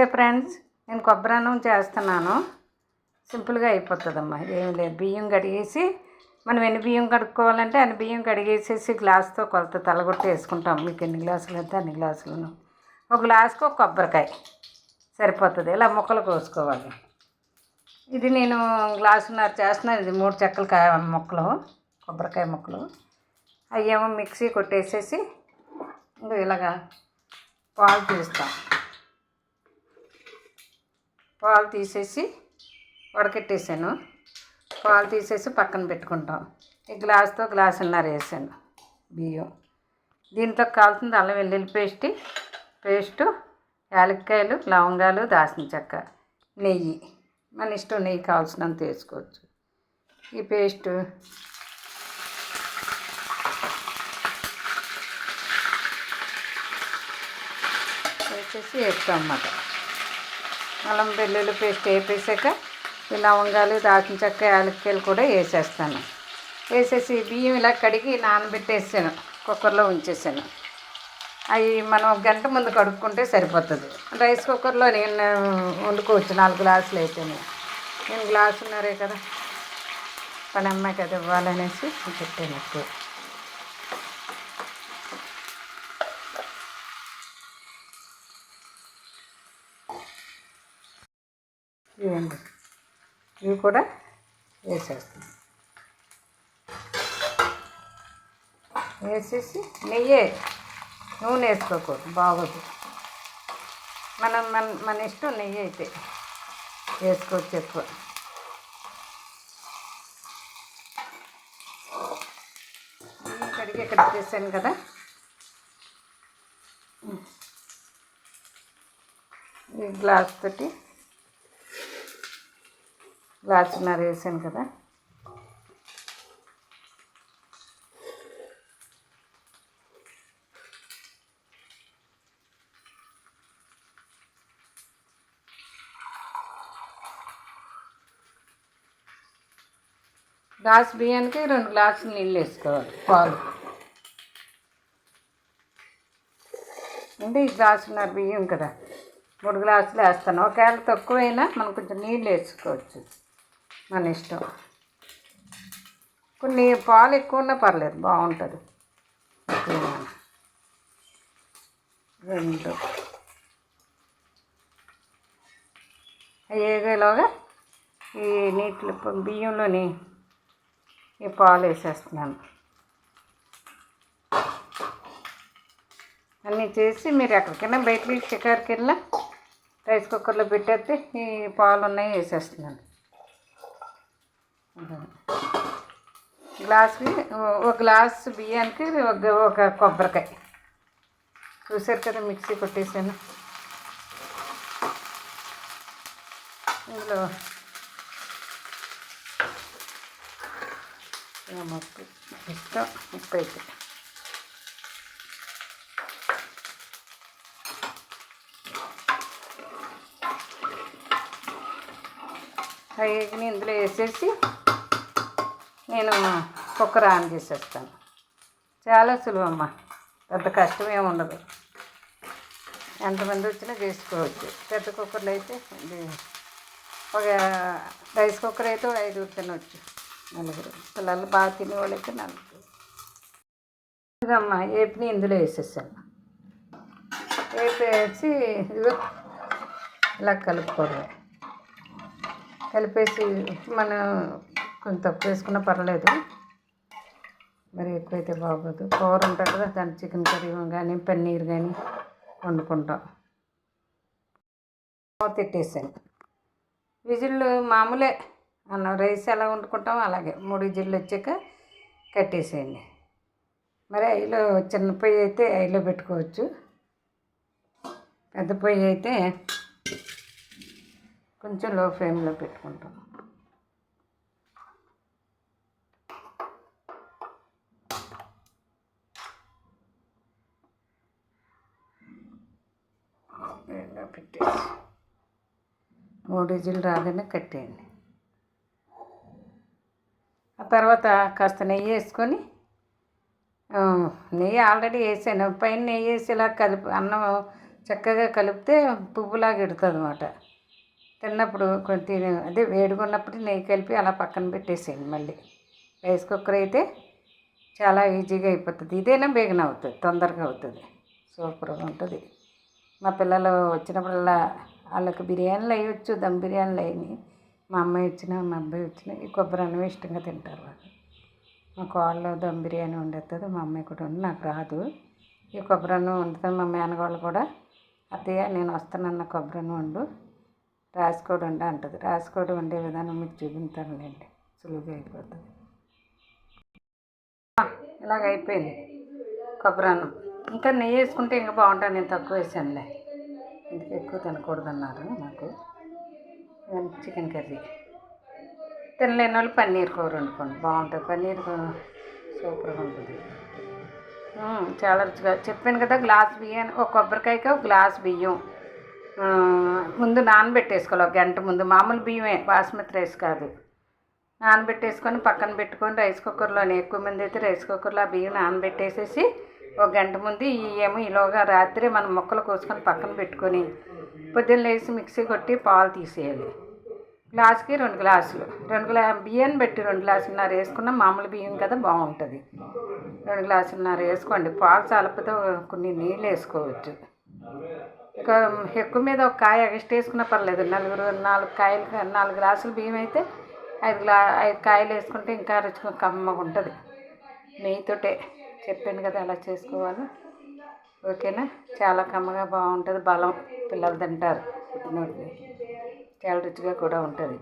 Friends, నేను కొబ్బరన్నం చేస్తున్నాను. సింపుల్గా అయిపోతుందమ్మా. ఏం లేదు, బియ్యం కడిగేసి మనం ఎన్ని బియ్యం కడుక్కోవాలంటే అన్ని బియ్యం కడిగేసేసి గ్లాస్తో కొలత తలగొట్టి వేసుకుంటాం. మీకు ఎన్ని గ్లాసులు అయితే అన్ని గ్లాసులను. ఒక గ్లాసుకు ఒక కొబ్బరికాయ సరిపోతుంది. ఇలా ముక్కలు కోసుకోవాలి. ఇది నేను గ్లాసున్నర చేస్తున్నాను. ఇది 3 చెక్కల ముక్కలు, కొబ్బరికాయ ముక్కలు. అవేమో మిక్సీ కొట్టేసేసి ఇంకా ఇలాగా పాలు తీస్తాం. పాలు తీసేసి వడకెట్టేసాను. పాలు తీసేసి పక్కన పెట్టుకుంటాం. ఈ గ్లాస్తో గ్లాసున్నర వేసాను బియ్యం. దీంట్లో కావాల్సింది అల్లం వెల్లుల్లి పేస్టు, యాలక్కాయలు, లవంగాలు, దాల్చిన చెక్క, నెయ్యి. మన ఇష్టం, నెయ్యి కావాల్సినంత వేసుకోవచ్చు. ఈ పేస్టు వేసేసి వేస్తాం అన్నమాట. అల్లం వెల్లుల్లి పేస్ట్ వేపేసాక ఈ లవంగాలు, దాల్చిన చెక్క, యాలక్కాయలు కూడా వేసేస్తాను. వేసేసి బియ్యం ఇలా కడిగి నానబెట్టేసాను, కుక్కర్లో ఉంచేసాను. అవి మనం 1 గంట ముందు కడుక్కుంటే సరిపోతుంది. రైస్ కుక్కర్లో నేను వండుకోవచ్చు. 4 గ్లాసులు అయితేనే. నేను గ్లాసున్నరే కదా, పని అమ్మాయి కదా ఇవ్వాలనేసి పెట్టాను. ఇవ్వండి, ఇవి కూడా వేసేస్తాను. వేసేసి నూనె వేసుకోకూడదు, బాగోదు. మన ఇష్టం. నెయ్యి అయితే వేసుకోవచ్చు ఎక్కువ. కడిగి ఇక్కడ చేశాను కదా, ఈ గ్లాసున్నర వేసాను కదా. గ్లాస్ బియ్యానికి 2 గ్లాసులు నీళ్ళు వేసుకోవాలి. పాలు అంటే ఈ గ్లాసున్నర బియ్యం కదా, 3 గ్లాసులు వేస్తాను. ఒకవేళ తక్కువైనా మనం కొంచెం నీళ్ళు వేసుకోవచ్చు, మన ఇష్టం. కొన్ని పాలు ఎక్కువ ఉన్నా పర్లేదు, బాగుంటుంది. 2 వేగేలోగా ఈ బియ్యంలోని ఈ పాలు వేసేస్తున్నాను. అన్నీ చేసి మీరు ఎక్కడికైనా బయటకి షికారుకి వెళ్ళినా రైస్ కుక్కర్లో పెట్టేస్తే ఈ పాలు ఉన్నాయి వేసేస్తున్నాను. ఒక గ్లాసు బియ్యానికి ఒక కొబ్బరికాయ. చూసారు కదా, మిక్సీ కొట్టేసాను. ఇందులో ఇష్టం ఉప్పు అయితే అవి ఇందులో వేసేసి నేను కుక్కర్ ఆన్ చేసేస్తాను. చాలా సులువమ్మా, పెద్ద కష్టమేమి ఉండదు. ఎంతమంది వచ్చినా చేసుకోవచ్చు. పెద్ద కుక్కర్లో అయితే ఒక రైస్ కుక్కర్ అయితే 5 తినవచ్చు. 4 పిల్లలు బాగా తినేవాళ్ళు అయితే 4. ఇదమ్మా ఏపిని ఇందులో వేసేసాను. వేసి ఇలా కలుపుకోవడమే. కలిపేసి మనం కొంచెం తక్కువ వేసుకున్నా పర్లేదు, మరి ఎక్కువైతే బాగోదు. కూర ఉంటుంది కదా, దాని చికెన్ కర్రీ కానీ పన్నీర్ కానీ వండుకుంటాం. తిట్టేసాను. విజిల్లు మామూలే, అన్నం రైస్ ఎలా వండుకుంటామో అలాగే 3 విజిల్లు వచ్చాక కట్టేసేయండి. మరి ఐలో చిన్న పొయ్యి అయితే ఐలో పెట్టుకోవచ్చు. పెద్ద పొయ్యి అయితే కొంచెం లో ఫ్లేమ్లో పెట్టుకుంటాం. పెట్టేసి 3 విజిల్లు రాగానే కట్టేయండి. ఆ తర్వాత కాస్త నెయ్యి వేసుకొని నెయ్యి ఆల్రెడీ వేసాను. పైన నెయ్యి వేసి ఇలా కలిపి అన్నం చక్కగా కలిపితే పువ్వులాగా ఎడుతుంది అన్నమాట. తిన్నప్పుడు కొంచెం అదే వేడిగా ఉన్నప్పుడు నెయ్యి కలిపి అలా పక్కన పెట్టేసేయండి. మళ్ళీ రైస్ కుక్కర్ అయితే చాలా ఈజీగా అయిపోతుంది. ఇదైనా బేగన అవుతుంది, తొందరగా అవుతుంది, సూపర్గా ఉంటుంది. మా పిల్లలు వచ్చినప్పుడల్లా వాళ్ళకి బిర్యానీలు వేయవచ్చు, దమ్ బిర్యానీలు అయినాయి. మా అమ్మాయి వచ్చినా మా అబ్బాయి వచ్చినా ఈ కొబ్బరి అన్నం ఇష్టంగా తింటారు వాళ్ళు. మా కోడలు దమ్ బిర్యానీ వండేస్తుంది, మా అమ్మాయి కూడా వండి, నాకు రాదు. ఈ కొబ్బరి అన్నం వండుతాను. మా మేనగాళ్ళు కూడా అత్తయ్య నేను వస్తానన్న కొబ్బరి అన్నం వండు, రాసుకోడి వండు అంటుంది. రాసుకోడి వండే విధానం మీకు చూపించానులేండి, సులువుగా అయిపోతుంది. ఇలాగ అయిపోయింది కొబ్బరి అన్నం. ఇంకా నెయ్యి వేసుకుంటే ఇంకా బాగుంటుంది. నేను తక్కువ వేసానులే, ఇంటికి ఎక్కువ తినకూడదన్నారు నాకు. చికెన్ కర్రీ తినలేని వాళ్ళు పన్నీర్ కూర వండుకోండి, బాగుంటుంది. పన్నీర్ సూపర్గా ఉంటుంది, చాలా రుచిగా. చెప్పాను కదా, గ్లాస్ బియ్యం, ఒక కొబ్బరికాయకి ఒక గ్లాస్ బియ్యం ముందు నానబెట్టేసుకోవాలి. ఒక గంట ముందు, మామూలు బియ్యమే, బాస్మతి రైస్ కాదు. నానబెట్టేసుకొని పక్కన పెట్టుకొని రైస్ కుక్కర్లోనే, ఎక్కువ మంది అయితే రైస్ కుక్కర్లో ఆ బియ్యం నానబెట్టేసేసి ఒక గంట ముందు ఏమో ఈలోగా రాత్రి మనం ముక్కలు కోసుకొని పక్కన పెట్టుకొని పొద్దున్న లేసి మిక్సీ కొట్టి పాలు తీసేయాలి. గ్లాసుకి 2 గ్లాసులు, బియ్యాన్ని బట్టి 2 గ్లాసులున్నర వేసుకున్న, మామూలు బియ్యం కదా బాగుంటుంది. 2 గ్లాసులున్నర వేసుకోండి. పాలు చల్లకపోతే కొన్ని నీళ్ళు వేసుకోవచ్చు. ఇంకా ఎక్కువ మీద ఒక కాయ ఎక్స్ట్రా వేసుకున్నా పర్లేదు. 4 గ్లాసులు బియ్యం అయితే 5 కాయలు వేసుకుంటే ఇంకా రుచిగా కమ్మగా ఉంటుంది. నెయ్యితోటే చెప్పాను కదా ఎలా చేసుకోవాలో, ఓకేనా. చాలా కమ్మగా బాగుంటుంది, బలం, పిల్లలు తింటారు, పుట్టినోడికి చాలా రుచిగా కూడా ఉంటుంది.